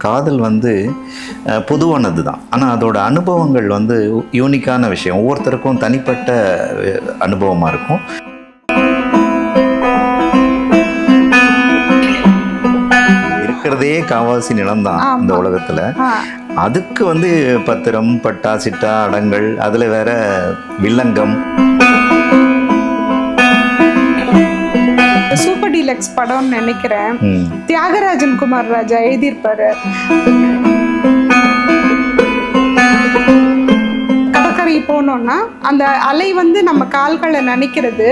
காதல் பொதுவானது தான். ஆனால் அதோட அனுபவங்கள் யூனிக்கான விஷயம். ஒவ்வொருத்தருக்கும் தனிப்பட்ட அனுபவமாக இருக்கும். இருக்கிறதே காவாசி நிலம்தான் இந்த உலகத்தில். அதுக்கு பத்திரம், பட்டா, சிட்டா, அடங்கல், அதில் வேற வில்லங்கம். சூப்பர் டீலக்ஸ் படம்னு நினைக்கிறேன். தியாகராஜன் குமார் ராஜா எழுதியிருப்பாரு. கடற்கரை போனோம்னா அந்த அலை நம்ம கால்களை நினைக்கிறது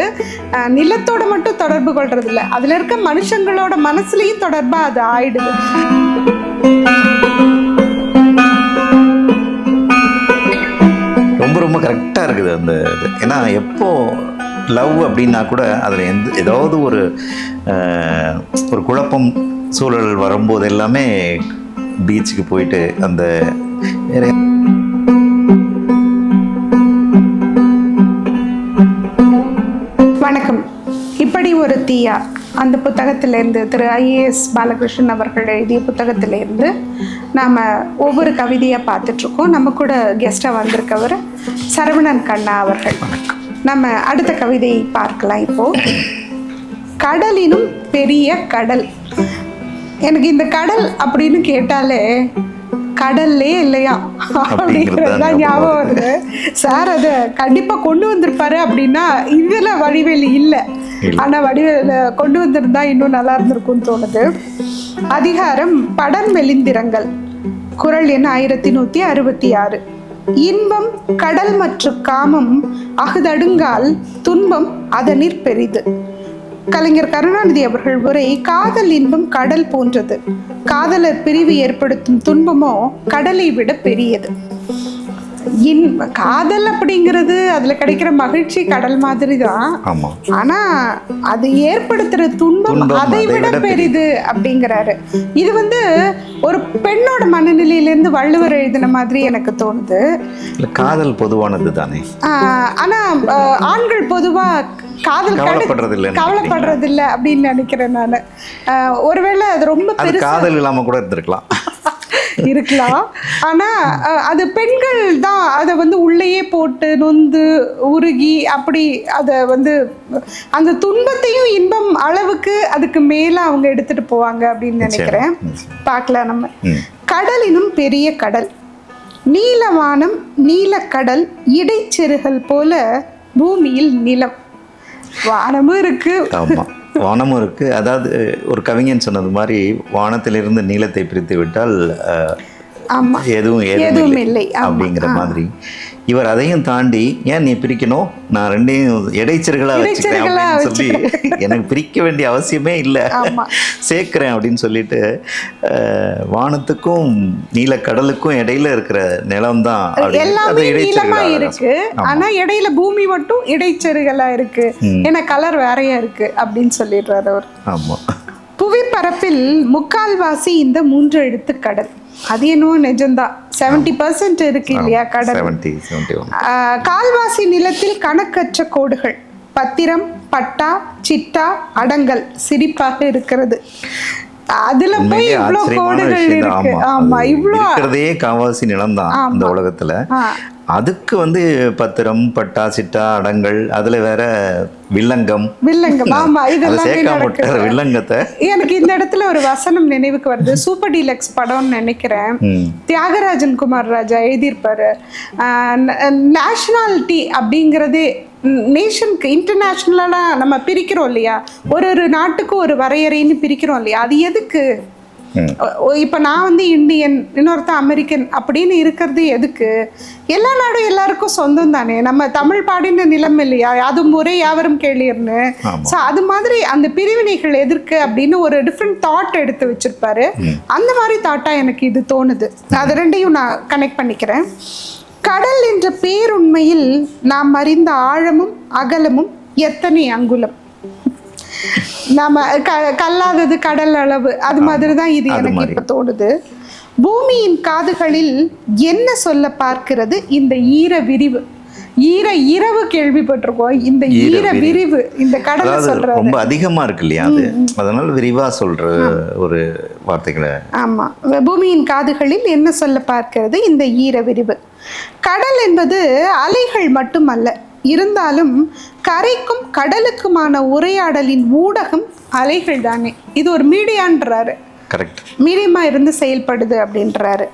நிலத்தோட மட்டும் தொடர்பு கொள்றது இல்லை, அதுல இருக்க மனுஷங்களோட மனசுலயும் தொடர்பா அது ஆயிடுது. ரொம்ப ரொம்ப கரெக்டா இருக்குது அந்த இது. ஏன்னா எப்போ லவ் அப்படின்னா கூட அதில் ஏதாவது ஒரு குழப்பம் சூழல் வரும்போது எல்லாமே பீச்சுக்கு போயிட்டு அந்த வணக்கம். இப்படி ஒரு தீயா அந்த புத்தகத்திலேருந்து, திரு ஐஏஎஸ் பாலகிருஷ்ணன் அவர்கள் எழுதிய புத்தகத்திலேருந்து நாம் ஒவ்வொரு கவிதையாக பார்த்துட்ருக்கோம். நம்ம கூட கெஸ்டாக வந்திருக்கவர் சரவணன் கண்ணா அவர்கள். நம்ம அடுத்த கவிதையை பார்க்கலாம். இப்போ கடலினும் பெரிய கடல். எனக்கு இந்த கடல் அப்படின்னு கேட்டாலே கடல்லே இல்லையா அப்படிங்கிறது தான் ஞாபகம் வருது. சார் அதை கண்டிப்பாக கொண்டு வந்திருப்பாரு அப்படின்னா இதில் வடிவேலு இல்லை, ஆனால் வடிவேல கொண்டு வந்திருந்தா இன்னும் நல்லா இருந்திருக்கும்னு தோணுது. அதிகாரம் படன் மெலிந்திரங்கள், குறள் எண் 1166. இன்பம் கடல் மற்றும் காமம் அகுதடுங்கால் துன்பம் அதனிற் பெரிது. கலைஞர் கருணாநிதி அவர்கள் உரை, காதல் இன்பம் கடல் போன்றது, காதலர் பிரிவு ஏற்படுத்தும் துன்பமோ கடலை விட பெரியது. காதல் அப்படிங்கிறது அதுல கிடைக்கிற மகிழ்ச்சி கடல் மாதிரி தான், ஆனா அது ஏற்படுத்துற துன்பம் அதை விட பெரிது அப்படிங்கிறாரு. இது ஒரு பெண்ணோட மனநிலையிலிருந்து வள்ளுவர் எழுதின மாதிரி எனக்கு தோணுது. காதல் பொதுவானது தானே, ஆனா ஆண்கள் பொதுவா காதல் கவலைப்படுறது இல்லை அப்படின்னு நினைக்கிறேன் நான். ஒருவேளை அது ரொம்ப காதல் இல்லாம கூட இருந்திருக்கலாம் இருக்கலாம், ஆனா அது பெண்கள் தான் அதை உள்ளேயே போட்டு நொந்து உருகி அப்படி அதை அந்த துன்பத்தையும் இன்பம் அளவுக்கு அதுக்கு மேல அவங்க எடுத்துட்டு போவாங்க அப்படின்னு நினைக்கிறேன். பார்க்கலாம் நம்ம. கடலினும் பெரிய கடல், நீலவானம் நீலக்கடல், இடைச்செருகல் போல பூமியில் நிலம். வானமும் இருக்கு, வானமும் இருக்கு. அதாவது ஒரு கவிஞன் சொன்னது மாதிரி, வானத்திலிருந்து நீளத்தை பிரித்து விட்டால் எதுவும் இல்லை அப்படிங்கிற மாதிரி. இவர் அதையும் தாண்டி ஏன் நீ பிரிக்கணும், நான் ரெண்டையும் இடைச்சர்களா வச்சுக்கிறேன் அப்படின்னு சொல்லி, எனக்கு பிரிக்க வேண்டிய அவசியமே இல்லை, சேர்க்கிறேன் அப்படின்னு சொல்லிட்டு வானத்துக்கும் நீலக்கடலுக்கும் இடையில இருக்கிற நிலம் தான் எல்லாமே நீளமா இருக்கு, ஆனா இடையில பூமி மட்டும் இடைச்செருகளா இருக்கு, ஏன்னா கலர் வேறையா இருக்கு அப்படின்னு சொல்லிடுறாரு அவர். ஆமா. புவிப்பரப்பில் 3/4 இந்த 3 எழுத்து கடல். அது என்னவோ நிஜம்தான், 70% இருக்கு இல்லையா கடல். கால்வாசி நிலத்தில் கணக்கற்ற கோடுகள், பத்திரம், பட்டா, சிட்டா, அடங்கல் சிரிப்பாக இருக்கிறது. அதுல போய் இவ்வளவு கோடுகள் இருக்கு. ஆமா, இவ்வளவு காவாசி நிலம் தான் இந்த உலகத்துல. அதுக்கு பத்திரம், பட்டா, சிட்டா, அடங்கல், அதுல வேற வில்லங்கம். ஆமா, இதெல்லாம் வில்லங்கத்தை. எனக்கு இந்த இடத்துல ஒரு வசனம் நினைவுக்கு வருது. சூப்பர் டீலக்ஸ் படம்னு நினைக்கிறேன். தியாகராஜன் குமார் ராஜா எழுதியிருப்பாரு. நேஷனாலிட்டி அப்படிங்கிறதே நேஷனுக்கு இன்டர்நேஷ்னலா நம்ம பிரிக்கிறோம் இல்லையா, ஒரு நாட்டுக்கு ஒரு வரையறைன்னு பிரிக்கிறோம் இல்லையா, அது எதுக்கு? இப்ப நான் இந்தியன், இன்னொருத்த அமெரிக்கன் அப்படின்னு இருக்கிறது எதுக்கு? எல்லா நாடும் எல்லாருக்கும் சொந்தம் தானே. நம்ம தமிழ் பாடின நிலம் இல்லையா, அது முறை யாவரும் கேளிர்னு. ஸோ அது மாதிரி அந்த பிரிவினைகள் எதிர்க்கு அப்படின்னு ஒரு டிஃப்ரெண்ட் தாட் எடுத்து வச்சிருப்பாரு. அந்த மாதிரி தாட்டா எனக்கு இது தோணுது. அது ரெண்டையும் நான் கனெக்ட் பண்ணிக்கிறேன். கடல் என்ற பேருண்மையில் நாம் அறிந்த ஆழமும் அகலமும் எத்தனை அங்குலம். நாம கல்லாதது கடல் அளவு, அது மாதிரி தான் இது எனக்கு இப்ப தோணுது. பூமியின் காதுகளில் என்ன சொல்ல பார்க்கிறது இந்த ஈர விரிவு. இரவு கேள்விப்பட்டிருக்கோம், இந்த ஈர விரிவு இந்த கடலை சொல்றாரு. ரொம்ப அதிகமா இருக்கு இல்லையா அது, அதனால விரிவா சொல்ற ஒரு வார்த்தைகளை. ஆமா, பூமியின் காதுகளில் என்ன சொல்ல பார்க்கிறது இந்த ஈர விரிவு. கடல் என்பது அலைகள் மட்டுமல்ல, இருந்தாலும் கரைக்கும் கடலுக்குமான உரையாடலின் ஊடகம் அலைகள் தானே. இது ஒரு மீடியான்றாரு. கரெக்ட், மீடியமா இருந்து செயல்படுது அப்படின்றாரு.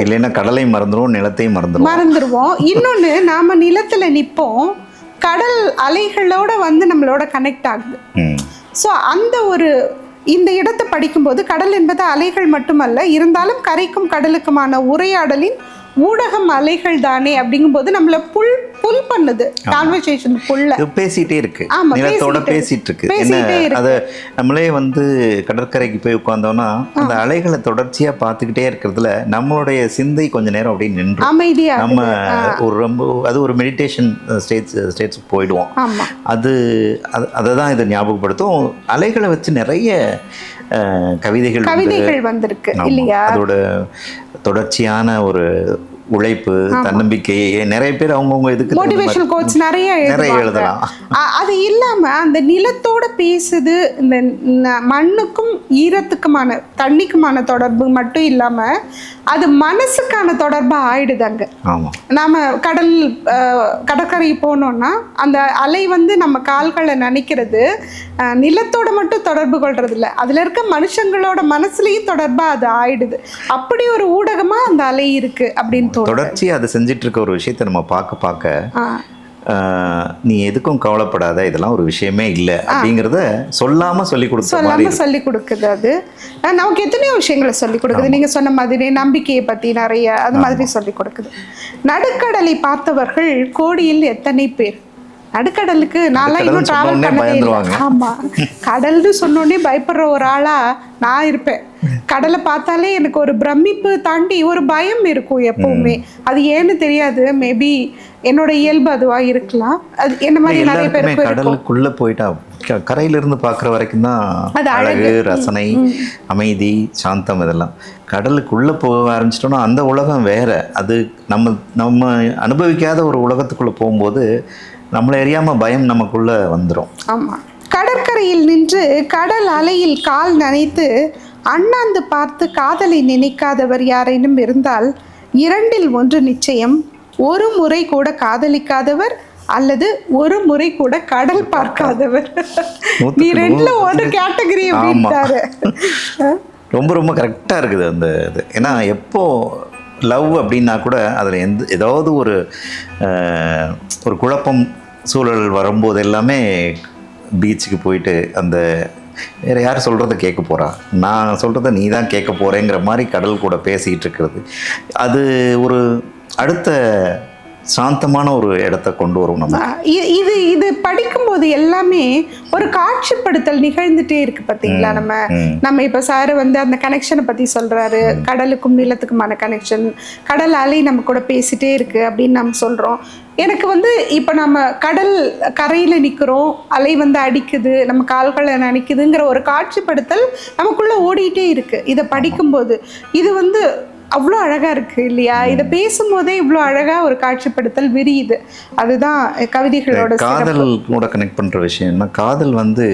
இல்லைன்னா கடலை மறந்துடுவோம், நிலத்தையும் மறந்துடுவோம். இன்னொன்று, நாம நிலத்துல நிற்போம், கடல் அலைகளோட வந்து நம்மளோட கனெக்ட் ஆகுது. ஸோ அந்த ஒரு இந்த இடத்தை படிக்கும்போது கடல் என்பது அலைகள் மட்டுமல்ல, இருந்தாலும் கரைக்கும் கடலுக்குமான உரையாடலின் ஊடகம் அலைகள் தானே அப்படிங்கும்போது நம்மள புல் பண்ணுது. கான்வர்சேஷன் புல்ல பேசிட்டே இருக்கு, நிலத்தோட பேசிட்டு இருக்கு. என்ன அதை நம்மளே வந்து கடற்கரைக்கு போய் உட்கார்ந்தோம்னா அந்த அலைகளை தொடர்ச்சியா பார்த்துக்கிட்டே இருக்கிறதுல நம்மளுடைய சிந்தை கொஞ்ச நேரம் அப்படியே நின்று அமைதியா நம்ம ஒரு ரொம்ப அது ஒரு மெடிடேஷன் ஸ்டேட்ஸ் போயிடுவோம். அதை தான் இதை ஞாபகப்படுத்தும். அலைகளை வச்சு நிறைய கவிதைகள் வந்திருக்கு இல்லையா? அதோட தொடர்ச்சியான ஒரு உழைப்பு, தன்னம்பிக்கை, நிறைய பேர் அவங்கவுங்க இதுக்கு மோட்டிவேஷனல் கோட்ஸ் நிறைய எழுதலாம். அது இல்லாம அந்த நிலத்தோட பேசுது, இந்த மண்ணுக்கும் ஈரத்துக்குமான தண்ணிக்குமான தொடர்பு மட்டும் இல்லாம அது மனசுக்கான தொடர்பா ஆயிடுது. அங்க நாம கடற்கரை போனோம்னா அந்த அலை வந்து நம்ம கால்களை நினைக்கிறது நிலத்தோட மட்டும் தொடர்பு கொள்றது இல்லை, அதுல இருக்க மனுஷங்களோட மனசுலயும் தொடர்பா அது ஆயிடுது. அப்படி ஒரு ஊடகமா அந்த அலை இருக்கு அப்படின்னு தொடர்ச்சி அதை செஞ்சிட்டு இருக்க ஒரு விஷயத்தை நம்ம பார்க்க நீ எதுக்கும் கவலைப்படாத, இதெல்லாம் ஒரு விஷயமே இல்லை அப்படிங்கிறத சொல்லாம சொல்லி கொடுக்குது. அது நமக்கு எத்தனையோ விஷயங்களை சொல்லி கொடுக்குது. நீங்க சொன்ன மாதிரி நம்பிக்கையை பத்தி நிறைய அது மாதிரி சொல்லி கொடுக்குது. நடுக்கடலை பார்த்தவர்கள் கோடியில் எத்தனை பேர்? நடுக்கடலுக்கு நான்லாம் இன்னும் டிராவல் பண்ணவே இல்லை. ஆமா, கடல்னு சொன்னோடனே பயப்படுற ஒரு ஆளா நான் இருப்பேன். கடலை பார்த்தாலே எனக்கு ஒரு பிரமிப்பு தாண்டி ஒரு பயம் இருக்கும் எப்பவுமே. அது ஏன்னு தெரியாது, மேபி என்னோட இயல்பு அதுவா இருக்கலாம். அது என்ன மாதிரி நிறைய பேருக்கு கடலுக்குள்ள போயிட்டா கரையில இருந்து பாக்குற வரைக்கும் தான் அழகு, ரசனை, அமைதி, சாந்தம். இதெல்லாம் கடலுக்குள்ள போக ஆரம்பிச்சிட்டோம்னா அந்த உலகம் வேற. அது நம்ம அனுபவிக்காத ஒரு உலகத்துக்குள்ள போகும்போது நம்மளை அறியாம பயம் நமக்குள்ள வந்துடும். ஆமா, கடற்கரையில் நின்று கடல் அலையில் கால் நனைத்து அண்ணாந்து பார்த்து காதலை நினைக்காதவர் யாரேனும் இருந்தால் இரண்டில் ஒன்று நிச்சயம். ஒரு முறை கூட காதலிக்காதவர் அல்லது ஒரு முறை கூட கடல் பார்க்காதவர். நீ ரெண்டுல ஒரு கேட்டகரி அப்படின்ட்டாரு. ரொம்ப ரொம்ப கரெக்டா இருக்குது அந்த இது. ஏன்னா எப்போ லவ் அப்படின்னா கூட அதில் ஏதாவது ஒரு குழப்பம் சூழல் வரும்போது எல்லாமே பீச்சுக்கு போயிட்டு அந்த வேறு யார் சொல்கிறத கேட்க போகிறா, நான் சொல்கிறத நீ தான் கேட்க போகிறேங்கிற மாதிரி கடல் கூட பேசிகிட்டு இருக்கிறது, அது ஒரு அடுத்த சாந்தமான ஒரு இடத்த கொண்டு வரும். நம்ம இது படிக்கும்போது எல்லாமே ஒரு காட்சிப்படுத்தல் நிகழ்ந்துட்டே இருக்கு பார்த்தீங்களா? நம்ம இப்போ சார் வந்து அந்த கனெக்ஷனை பற்றி சொல்கிறாரு, கடலுக்கும் நிலத்துக்குமான கனெக்ஷன், கடல் அலை நம்ம கூட பேசிகிட்டே இருக்கு அப்படின்னு நம்ம சொல்கிறோம். எனக்கு வந்து இப்போ நம்ம கடல் கரையில் நிற்கிறோம், அலை வந்து அடிக்குது, நம்ம கால்களை நினைக்குதுங்கிற ஒரு காட்சிப்படுத்தல் நமக்குள்ளே ஓடிட்டே இருக்கு. இதை படிக்கும்போது இது வந்து அவ்வளோ அழகாக இருக்குது இல்லையா? இதை பேசும்போதே இவ்வளோ அழகாக ஒரு காட்சிப்படுத்தல் விரியுது. அதுதான் கவிதைகளோட காதல் கூட கனெக்ட் பண்ணுற விஷயம்னா, காதல் வந்து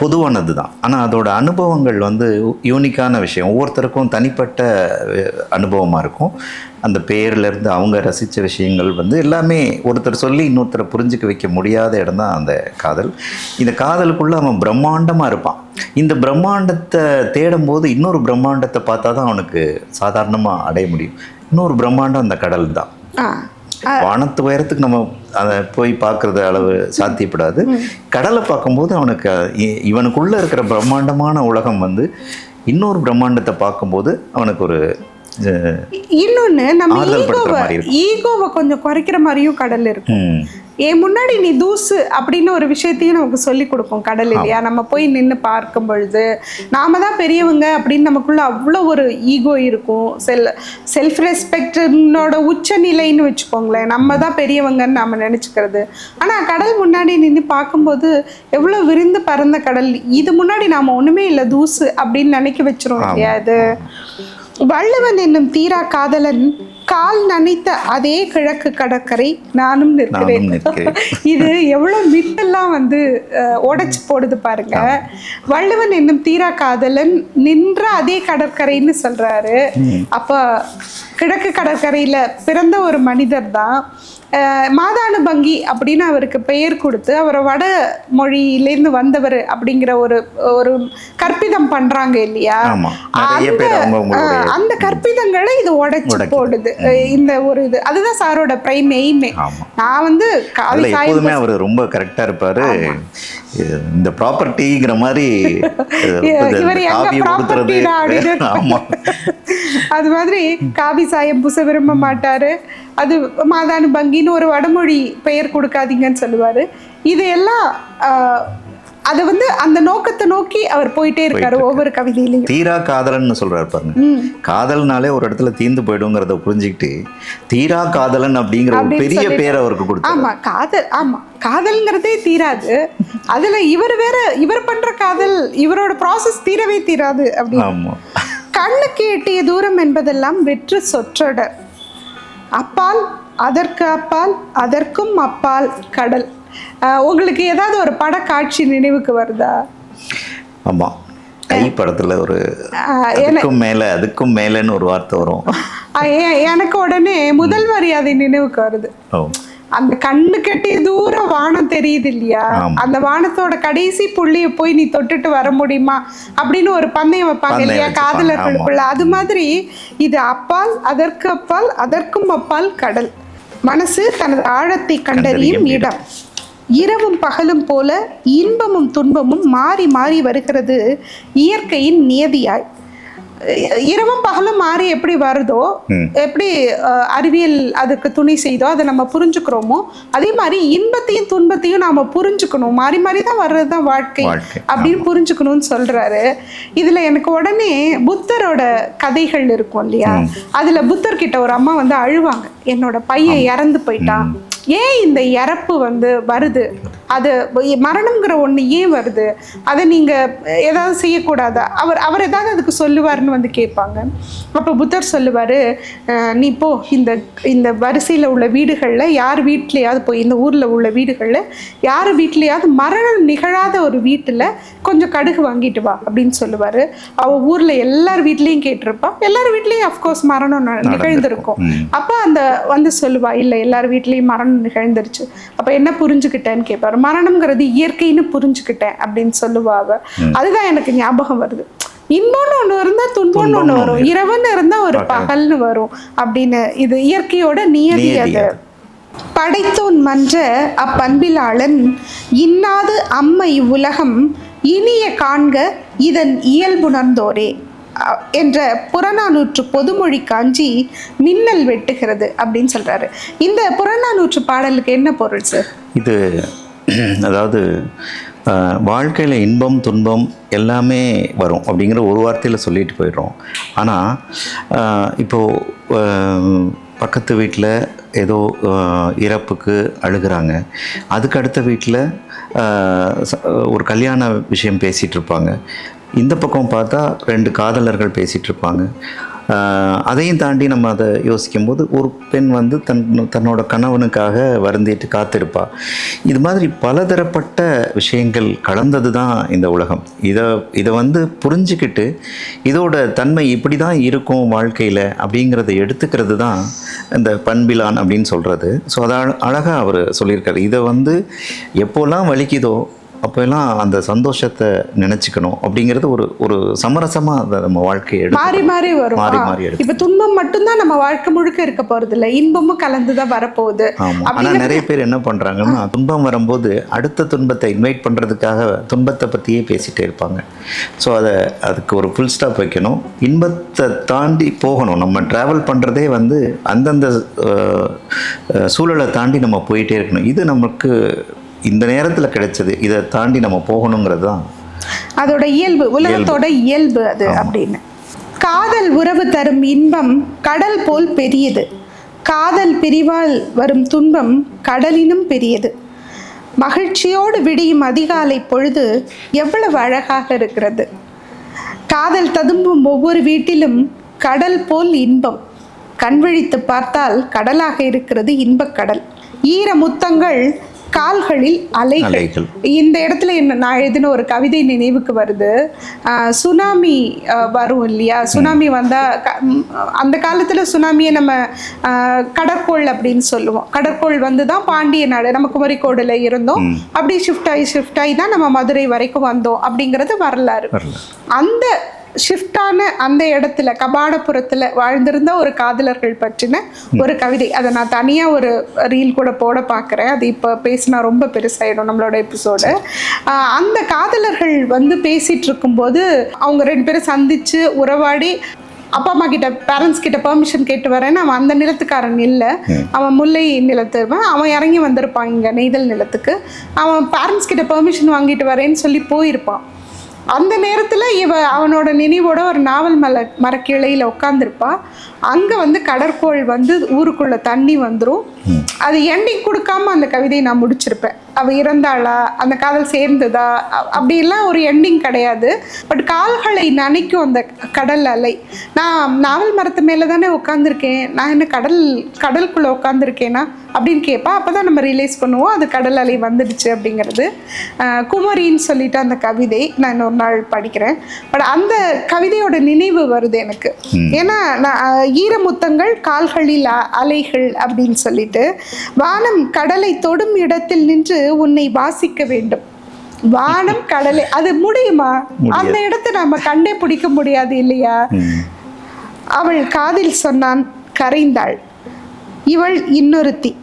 பொதுவானது தான், ஆனால் அதோட அனுபவங்கள் வந்து யூனிக்கான விஷயம். ஒவ்வொருத்தருக்கும் தனிப்பட்ட அனுபவமாக இருக்கும். அந்த பேர்லேருந்து அவங்க ரசித்த விஷயங்கள் வந்து எல்லாமே ஒருத்தர் சொல்லி இன்னொருத்தரை புரிஞ்சிக்க வைக்க முடியாத இடம் தான் அந்த காதல். இந்த காதலுக்குள்ளே அவன் பிரம்மாண்டமாக இருப்பான். இந்த பிரம்மாண்டத்தை தேடும்போது இன்னொரு பிரம்மாண்டத்தை பார்த்தா தான் அவனுக்கு சாதாரணமாக அடைய முடியும். இன்னொரு பிரம்மாண்டம் அந்த கடல் தான். வானத்து உயரத்துக்கு நம்ம அதை போய் பார்க்குறது அளவு சாத்தியப்படாது. கடலை பார்க்கும்போது அவனுக்கு இவனுக்குள்ளே இருக்கிற பிரம்மாண்டமான உலகம் வந்து இன்னொரு பிரம்மாண்டத்தை பார்க்கும்போது அவனுக்கு ஒரு இன்னொன்னு நம்ம ஈகோவை கொஞ்சம் குறைக்கிற மாதிரியும் கடல் இருக்கும். ஏன் முன்னாடி நீ தூசு அப்படின்னு ஒரு விஷயத்தையும் நமக்கு சொல்லி கொடுக்கும் கடல் இல்லையா? நம்ம போய் நின்று பார்க்கும் பொழுது நாம தான் பெரியவங்க அப்படின்னு நமக்குள்ள அவ்வளோ ஒரு ஈகோ இருக்கும். செல்ஃப் ரெஸ்பெக்டோட உச்ச நிலைன்னு வச்சுக்கோங்களேன். நம்ம தான் பெரியவங்கன்னு நம்ம நினச்சிக்கிறது. ஆனால் கடல் முன்னாடி நின்று பார்க்கும்போது எவ்வளோ விரிந்து பறந்த கடல், இது முன்னாடி நாம் ஒன்றுமே இல்லை தூசு அப்படின்னு நினைக்க வச்சிரும் இல்லையா? இது வள்ளுவன் என்னும் தீரா காதலன் கால் நனைத்த அதே கிழக்கு கடற்கரை நானும் நிற்கிறேன். இது எவ்வளவு மித்தெல்லாம் வந்து உடைச்சு போடுது பாருங்க. வள்ளுவன் என்னும் தீரா காதலன் நின்ற அதே கடற்கரைன்னு சொல்றாரு. அப்ப கிழக்கு கடற்கரையில பிறந்த ஒரு மனிதர் தான் மாதானுபங்கி அப்படின்னு அவருக்கு பெயர் கொடுத்து அவரை வட மொழியிலேருந்து வந்தவர் அப்படிங்கிற ஒரு கற்பிதம் பண்றாங்க இல்லையா? அந்த கற்பிதங்களை இது உடைச்சு போடுது. இந்த ஒரு இது அதுதான் சாரோட பிரைம் எய்மே. நான் வந்து எப்போதுமே அவர் ரொம்ப கரெக்டா இருப்பாரு. இந்த ப்ராப்பர்ட்டிங்கிற மாதிரி அது மாதிரி காவி சாயம் பூச விரும்ப மாட்டாரு. அது மாதானுபங்கின்னு ஒரு வடமொழி பெயர் கொடுக்காதீங்கன்னு சொல்லுவாரு. இது எல்லாம் அது வந்து அந்த நோக்கத்தை நோக்கி அவர் போயிட்டே இருக்காரு ஒவ்வொரு கவிதையிலையும். தீரா காதலன் சொல்றாரு பாருங்க. காதல்னாலே ஒரு இடத்துல தீர்ந்து போயிடுங்கிறத புரிஞ்சுக்கிட்டு தீரா காதலன் அப்படிங்கிற ஒரு பெரிய பேர் அவருக்கு கொடுத்தாரு. ஆமா காதல், ஆமா காதல்ங்கிறதே தீராது. அதுல இவர் பண்ற காதல் இவரோட ப்ராசஸ் தீரவே தீராது அப்படின்னு. கண்ணுக்கு எட்டிய தூரம் என்பதெல்லாம் வெற்று சொற்றொடர். அப்பால் அதற்கு அப்பால் அதற்கும் அப்பால் கடல். உங்களுக்கு ஏதாவது ஒரு பட காட்சி நினைவுக்கு வருதா? ஆமா, கை படத்துல ஒரு அதுக்கும் மேலன்னு ஒரு வார்த்தை வரும். எனக்கு உடனே முதல் மரியாதை நினைவுக்கு வருது. அந்த கண்ணு கட்டிய தூரம் வானம் தெரியுது இல்லையா? அந்த வானத்தோட கடைசி புள்ளிய போய் நீ தொட்டுட்டு வர முடியுமா அப்படின்னு ஒரு பந்தயம் வைப்பாங்க இல்லையா காதலர்களுக்குள்ள. அது மாதிரி இது அப்பால் அதற்கு அப்பால் அதற்கும் அப்பால் கடல். மனசு தனது ஆழத்தை கண்டறியும் இடம். இரவும் பகலும் போல இன்பமும் துன்பமும் மாறி மாறி வருகிறது இயற்கையின் நியதியாய். இரவும் பகலும் மாறி எப்படி வருதோ, எப்படி அறிவியல் அதுக்கு துணை செய்தோ அதை நம்ம புரிஞ்சுக்கிறோமோ, அதே மாதிரி இன்பத்தையும் துன்பத்தையும் நாம புரிஞ்சுக்கணும். மாறி மாறி தான் வர்றதுதான் வாழ்க்கை அப்படின்னு புரிஞ்சுக்கணும்னு சொல்றாரு. இதுல எனக்கு உடனே புத்தரோட கதைகள் இருக்கும் இல்லையா? அதுல புத்தர் கிட்ட ஒரு அம்மா வந்து அழுவாங்க, என்னோட பையன் இறந்து போயிட்டான், ஏன் இந்த இறப்பு வந்து வருது, அது மரணம்ங்கிற ஒன்று ஏன் வருது, அதை நீங்கள் ஏதாவது செய்யக்கூடாதா, அவர் ஏதாவது அதுக்கு சொல்லுவார்னு வந்து கேட்பாங்க. அப்போ புத்தர் சொல்லுவார், நீ போ இந்த வரிசையில் உள்ள வீடுகளில் யார் வீட்லையாவது போய், இந்த ஊரில் உள்ள வீடுகளில் யார் வீட்லையாவது மரணம் நிகழாத ஒரு வீட்டில் கொஞ்சம் கடுகு வாங்கிட்டு வா அப்படின்னு சொல்லுவார். அவள் ஊரில் எல்லார் வீட்லேயும் கேட்டிருப்பா, எல்லார் வீட்லேயும் அஃப்கோர்ஸ் மரணம் நிகழ்ந்திருக்கும். அப்போ அந்த வந்து சொல்லுவா, இல்லை எல்லார் வீட்லேயும் மரணம் நிகழ்ந்துருச்சு, அப்போ என்ன புரிஞ்சுக்கிட்டேன்னு கேட்பாரு. மரணம்ங்கிறது இயற்கைன்னு புரிஞ்சுக்கிட்டேன் அப்படின்னு சொல்லுவாங்க. அதுதான் எனக்கு ஞாபகம் வருது. இன்பம்னு ஒண்ணு இருந்தா துன்பம்னு ஒண்ணு வரும், இரவுன்னு இருந்தா ஒரு பகல்னு வரும் அப்படின்னு. இது இயற்கையோட நியதி. அது படைத்தோன் மன்ற அப்பண்பிலாளன் இன்னாது அம்மை உலகம் இனிய காண்க இதன் இயல்புணர்ந்தோரே என்ற புறநானூற்று பொதுமொழி காஞ்சி மின்னல் வெட்டுகிறது அப்படின்னு சொல்றாரு. இந்த புறநானூற்று பாடலுக்கு என்ன பொருள் சார்? இது அதாவது வாழ்க்கையில் இன்பம் துன்பம் எல்லாமே வரும் அப்படிங்கிற ஒரு வார்த்தையில் சொல்லிட்டு போயிடுறோம். ஆனால் இப்போது பக்கத்து வீட்டில் ஏதோ இறப்புக்கு அழுகிறாங்க, அதுக்கு அடுத்த வீட்டில் ஒரு கல்யாண விஷயம் பேசிகிட்டு இருப்பாங்க, இந்த பக்கம் பார்த்தா 2 காதலர்கள் பேசிகிட்டு இருப்பாங்க. அதையும் தாண்டி நம்ம அதை யோசிக்கும்போது ஒரு பெண் வந்து தன்னோட கணவனுக்காக வருந்திட்டு காத்திருப்பா. இது மாதிரி பலதரப்பட்ட விஷயங்கள் கலந்தது தான் இந்த உலகம். இதை வந்து புரிஞ்சுக்கிட்டு இதோட தன்மை இப்படி தான் இருக்கும் வாழ்க்கையில் அப்படிங்கிறத எடுத்துக்கிறது தான் இந்த பண்பிலான் அப்படின்னு சொல்கிறது. ஸோ அதை அழகாக அவர் சொல்லியிருக்காரு. இதை வந்து எப்போல்லாம் வலிக்குதோ அப்போல்லாம் அந்த சந்தோஷத்தை நினைச்சுக்கணும் அப்படிங்கிறது ஒரு சமரசமாக அதை நம்ம வாழ்க்கையை மாறி மாறி வரும். இப்போ துன்பம் மட்டும்தான் நம்ம வாழ்க்கை முழுக்க இருக்க போகிறது இல்லை, இன்பமும் கலந்து தான் வரப்போகுது. ஆனால் நிறைய பேர் என்ன பண்ணுறாங்கன்னா, துன்பம் வரும்போது அடுத்த துன்பத்தை இன்வைட் பண்ணுறதுக்காக துன்பத்தை பற்றியே பேசிகிட்டே இருப்பாங்க. ஸோ அதுக்கு ஒரு ஃபுல் ஸ்டாப் வைக்கணும். இன்பத்தை தாண்டி போகணும். நம்ம ட்ராவல் பண்ணுறதே வந்து அந்தந்த சூழலை தாண்டி நம்ம போயிட்டே இருக்கணும். இது நமக்கு இந்த நேரத்தில் கிடைச்சது, இதை தாண்டி நம்ம போகணுங்கிறது தான் அதோட இயல்பு, உலகத்தோட இயல்பு அது அப்படின்னு. காதல் உறவு தரும் இன்பம் கடல் போல் பெரியது, காதல் பிரிவால் வரும் துன்பம் கடலினும் பெரியது. மகிழ்ச்சியோடு விடியும் அதிகாலை பொழுது எவ்வளவு அழகாக இருக்கிறது. காதல் ததும்பும் ஒவ்வொரு வீட்டிலும் கடல் போல் இன்பம், கண்விழித்து பார்த்தால் கடலாக இருக்கிறது இன்பக்கடல். ஈர முத்தங்கள் கால்களில் அலைகள். இந்த இடத்துல நான் எழுதின ஒரு கவிதை நினைவுக்கு வருது. சுனாமி வரும் இல்லையா, சுனாமி வந்தால் அந்த காலத்தில் சுனாமியை நம்ம கடற்கோள் அப்படின்னு சொல்லுவோம். கடற்கோள் வந்து தான் பாண்டிய நாடு, நம்ம குமரிக்கோடில் இருந்தோம், அப்படி ஷிஃப்ட் ஆகி தான் நம்ம மதுரை வரைக்கும் வந்தோம் அப்படிங்கிறது வரலாறு. அந்த ஷிஃப்டான அந்த இடத்துல கபாடபுரத்தில் வாழ்ந்திருந்த ஒரு காதலர்கள் பற்றின ஒரு கவிதை. அதை நான் தனியாக ஒரு ரீல் கூட போட பார்க்குறேன். அது இப்போ பேசினா ரொம்ப பெருசாகிடும் நம்மளோட எபிசோடு. அந்த காதலர்கள் வந்து பேசிகிட்டு இருக்கும்போது அவங்க 2 பேரும் சந்தித்து உறவாடி அப்பா அம்மா கிட்ட பேரண்ட்ஸ் கிட்ட பெர்மிஷன் கேட்டு வரேன்னு அவன் அந்த நிலத்துக்காரன் இல்லை, அவன் முல்லை நிலத்துவன், அவன் இறங்கி வந்திருப்பான் இங்கே நெய்தல் நிலத்துக்கு. அவன் பேரண்ட்ஸ் கிட்ட பெர்மிஷன் வாங்கிட்டு வரேன்னு சொல்லி போயிருப்பான். அந்த நேரத்தில் அவனோட நினைவோட ஒரு நாவல் மரக்கிளையில் உட்காந்துருப்பா. அங்கே வந்து கடற்கோள் வந்து ஊருக்குள்ளே தண்ணி வந்துடும். அது எண்டிங் கொடுக்காம அந்த கவிதையை நான் முடிச்சிருப்பேன். அவள் இறந்தாளா, அந்த காதல் சேர்ந்ததா, அப்படிலாம் ஒரு எண்டிங் கிடையாது. பட் கால்களை நனைக்கும் அந்த கடல் அலை. நான் நாவல் மரத்து மேலே தானே உட்காந்துருக்கேன், நான் என்ன கடலுக்குள்ளே உட்காந்துருக்கேனா அப்படின்னு கேட்பா. அப்போ தான் நம்ம ரியலைஸ் பண்ணுவோம் அது கடல் அலை வந்துடுச்சு அப்படிங்கிறது. குமரின்னு சொல்லிட்டு அந்த கவிதை நான் இன்னொரு நாள் படிக்கிறேன். பட் அந்த கவிதையோட நினைவு வருது எனக்கு. ஏன்னா நான் ஈரமுத்தங்கள் கால்களில் அலைகள் அப்படின்னு சொல்லிட்டு, வானம் கடலை தொடும் இடத்தில் நின்று உன்னை வாசிக்க வேண்டும். வானம் கடலை, அது முடியுமா? அந்த இடத்தை நம்ம கண்டே பிடிக்க முடியாது இல்லையா? அவள் காதில் சொன்னான், கரைந்தாள். இவள் இன்னொருத்தி.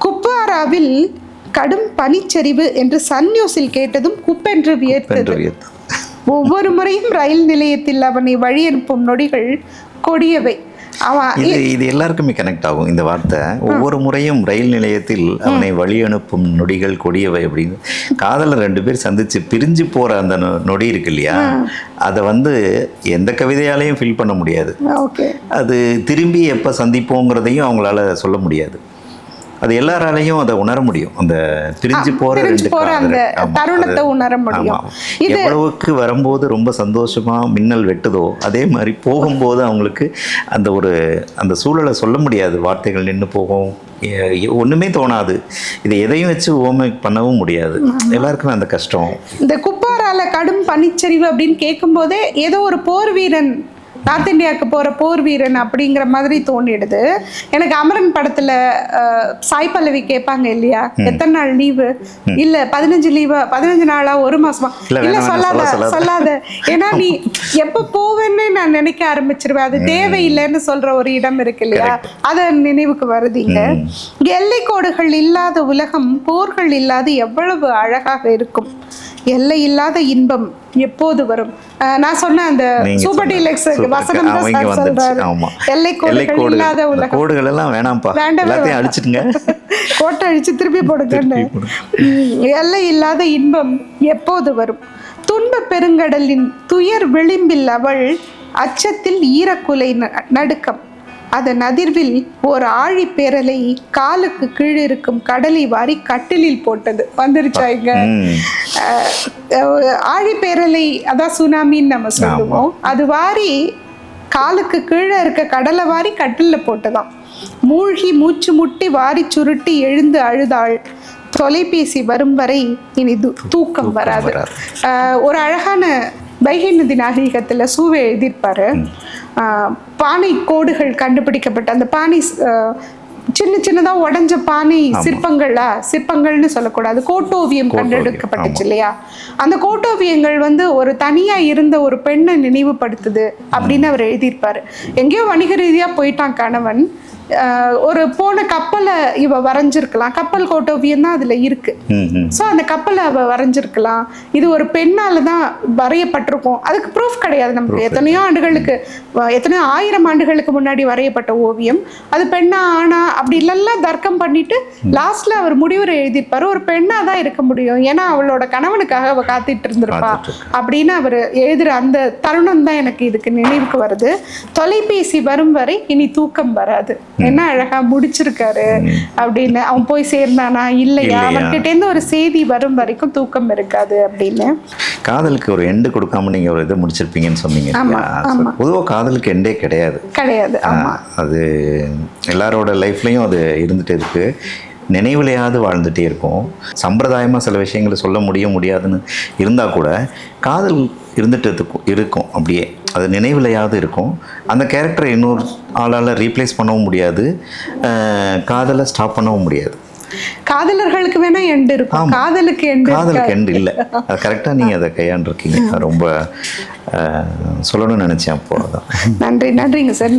குப்பாராவில் கடும் பனிச்சரிவு என்று சன் நியூஸில் கேட்டதும் குப்பென்று வியர்த்தது. ஒவ்வொரு முறையும் ரயில் நிலையத்தில் அவனை வழி அனுப்பும் நொடிகள் கொடியவை. இது எல்லாருக்குமே கனெக்ட் ஆகும் இந்த வார்த்தை. ஒவ்வொரு முறையும் ரயில் நிலையத்தில் அவனை வழி அனுப்பும் நொடிகள் கொடியவை அப்படின்னு. காதலர் 2 பேர் சந்திச்சு பிரிஞ்சு போற அந்த நொடி இருக்கு இல்லையா, அதை வந்து எந்த கவிதையாலையும் ஃபில் பண்ண முடியாது. அது திரும்பி எப்போ சந்திப்போங்கிறதையும் அவங்களால சொல்ல முடியாது. அது எல்லாராலையும் அதை உணர முடியும். அந்த பிரிஞ்சு போற அந்த தருணத்தை உணர முடியும். எவ்வளவுக்கு வரும்போது ரொம்ப சந்தோஷமா மின்னல் வெட்டுதோ, அதே மாதிரி போகும்போது அவங்களுக்கு அந்த சூழலை சொல்ல முடியாது. வார்த்தைகள் நின்று போகும், ஒண்ணுமே தோணாது. இதை எதையும் வச்சு ஓமை பண்ணவும் முடியாது. எல்லாருக்குமே அந்த கஷ்டம். இந்த குப்பாரால கடும் பனிச்சரிவு அப்படின்னு கேட்கும் போதே ஏதோ ஒரு போர் வீரன், நார்த் இந்தியாவுக்கு போகிற போர் வீரன் அப்படிங்கிற மாதிரி தோணிடுது எனக்கு. அமரன் படத்தில் சாய் பல்லவி கேட்பாங்க இல்லையா, எத்தனை நாள் லீவு? இல்லை 15 லீவா, 15 நாளா, 1 மாசமா? இல்லை சொல்லாத, ஏன்னா நீ எப்போ போவேன்னு நான் நினைக்க ஆரம்பிச்சிருவேன். அது தேவையில்லைன்னு சொல்ற ஒரு இடம் இருக்கு இல்லையா, அதை நினைவுக்கு வருதுங்க. எல்லை கோடுகள் இல்லாத உலகம், போர்கள் இல்லாத எவ்வளவு அழகாக இருக்கும். எல்லை இல்லாத இன்பம் எப்போது வரும்? நான் சொன்ன அந்த சூப்பர் டீலக்ஸ் வசனம் தான் சொல்றாரு. எல்லை கோடுகள் இல்லாத உலகம். கோடுகள் எல்லாம் வேணாம்ப்பா, எல்லாத்தையும் அழிச்சிடுங்க, கோட்டை அழிச்சு திருப்பி போடுங்க. எல்லை இல்லாத இன்பம் எப்போது வரும்? துன்ப பெருங்கடலின் துயர் விளிம்பில் அவள், அச்சத்தில் ஈரக்குலை நடுக்கம். அதன் அதிர்வில் ஒரு ஆழி பேரலை காலுக்கு கீழே இருக்கும் கடலை வாரி கட்டிலில் போட்டது. வந்துருச்சாங்க ஆழி பேரலை, அதான் சுனாமின்னு நம்ம சொல்லுவோம். அது வாரி காலுக்கு கீழே இருக்க கடலை வாரி கட்டிலில் போட்டதாம். மூழ்கி மூச்சு முட்டி வாரி சுருட்டி எழுந்து அழுதாள். தொலைபேசி வரும் வரை இனி தூக்கம் வராது. ஒரு அழகான வைகை நதி நாகரிகத்தில் சூவை எழுதியிருப்பாரு. பானை கோடுகள் கண்டுபிடிக்கப்பட்ட அந்த பானை, சின்னதாக உடஞ்ச பானை சிற்பங்கள்னு சொல்லக்கூடாது, கோட்டோவியம் கண்டெடுக்கப்பட்டுச்சு இல்லையா. அந்த கோட்டோவியங்கள் வந்து ஒரு தனியா இருந்த ஒரு பெண்ணை நினைவுபடுத்துது அப்படின்னு அவர் எழுதியிருப்பாரு. எங்கேயோ வணிக ரீதியா போயிட்டான் கணவன், ஒரு போன கப்பலை இவ வரைஞ்சிருக்கலாம். கப்பல் கோட்டோவியம் தான் அதுல இருக்கு. ஸோ அந்த கப்பலை அவ வரைஞ்சிருக்கலாம். இது ஒரு பெண்ணால தான் வரையப்பட்டிருக்கும். அதுக்கு ப்ரூஃப் கிடையாது நமக்கு. எத்தனையோ 1000 ஆண்டுகளுக்கு முன்னாடி வரையப்பட்ட ஓவியம். அது பெண்ணா ஆனா அப்படி இல்லைல்லாம் தர்க்கம் பண்ணிட்டு லாஸ்ட்ல அவர் முடிவுரை எழுதியிருப்பாரு, ஒரு பெண்ணா தான் இருக்க முடியும், ஏன்னா அவளோட கணவனுக்காக அவ காத்துட்டு இருந்திருப்பா அப்படின்னு அவர் எழுதுற அந்த தருணம் தான் எனக்கு இதுக்கு நினைவுக்கு வருது. தொலைபேசி வரும் வரை இனி தூக்கம் வராது. என்ன அழகா முடிச்சிருக்காரு அப்படின்னு. அவன் போய் சேர்ந்தானா இல்லையா, அவன்கிட்ட இருந்து ஒரு செய்தி வரும் வரைக்கும் தூக்கம் இருக்காது அப்படின்னு. காதலுக்கு ஒரு எண்டு கொடுக்காம நீங்க ஒரு இதை முடிச்சிருப்பீங்கன்னு சொன்னீங்க. பொதுவாக காதலுக்கு எண்டே கிடையாது. அது எல்லாரோட லைஃப்லயும் அது இருந்துட்டு இருக்கு. நினைவுலையாவது வாழ்ந்துகிட்டே இருக்கும். சம்பிரதாயமாக சில விஷயங்களை சொல்ல முடியாதுன்னு இருந்தால் கூட காதல் இருந்துட்டு இருக்கும். அப்படியே அது நினைவுலையாவது இருக்கும். அந்த கேரக்டரை இன்னொரு ஆளால் ரீப்ளேஸ் பண்ணவும் முடியாது, காதலை ஸ்டாப் பண்ணவும் முடியாது. காதலர்களுக்கு வேணா எண்டு இருக்கும், காதலுக்கு எண்டு இல்லை. அது கரெக்டாக நீங்கள் அதை கையாண்டிருக்கீங்க. ரொம்ப சொல்லணும்னு நினச்சேன் அப்போ. அதான். நன்றிங்க சார்.